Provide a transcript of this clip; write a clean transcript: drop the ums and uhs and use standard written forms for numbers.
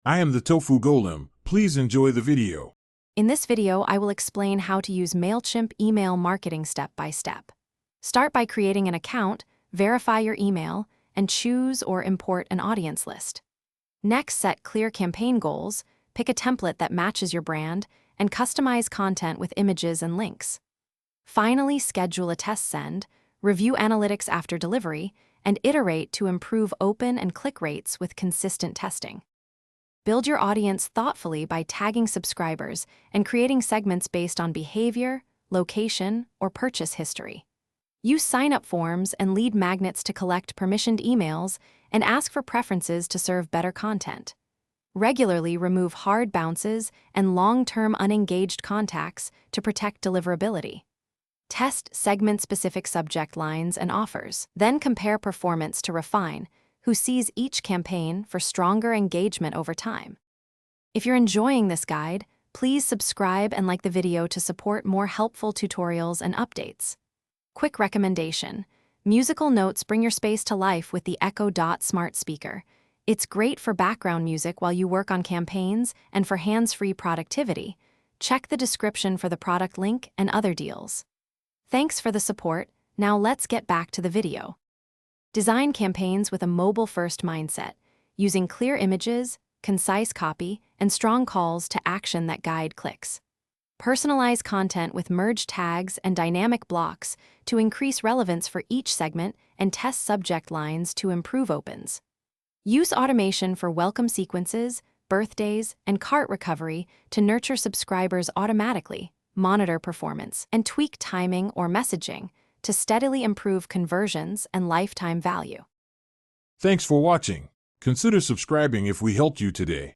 I am the Tofu Golem. Please enjoy the video. In this video, I will explain how to use Mailchimp email marketing step by step. Start by creating an account, verify your email, and choose or import an audience list. Next, set clear campaign goals, pick a template that matches your brand, and customize content with images and links. Finally, schedule a test send, review analytics after delivery, and iterate to improve open and click rates with consistent testing. Build your audience thoughtfully by tagging subscribers and creating segments based on behavior, location, or purchase history. Use sign-up forms and lead magnets to collect permissioned emails and ask for preferences to serve better content. Regularly remove hard bounces and long-term unengaged contacts to protect deliverability. Test segment-specific subject lines and offers, then compare performance to refine, who sees each campaign for stronger engagement over time. If you're enjoying this guide, please subscribe and like the video to support more helpful tutorials and updates. Quick recommendation: musical notes bring your space to life with the Echo Dot smart speaker. It's great for background music while you work on campaigns and for hands-free productivity. Check the description for the product link and other deals. Thanks for the support. Now let's get back to the video. Design campaigns with a mobile-first mindset, using clear images, concise copy, and strong calls to action that guide clicks. Personalize content with merge tags and dynamic blocks to increase relevance for each segment and test subject lines to improve opens. Use automation for welcome sequences, birthdays, and cart recovery to nurture subscribers automatically, monitor performance, and tweak timing or messaging to steadily improve conversions and lifetime value. Thanks for watching. Consider subscribing if we helped you today.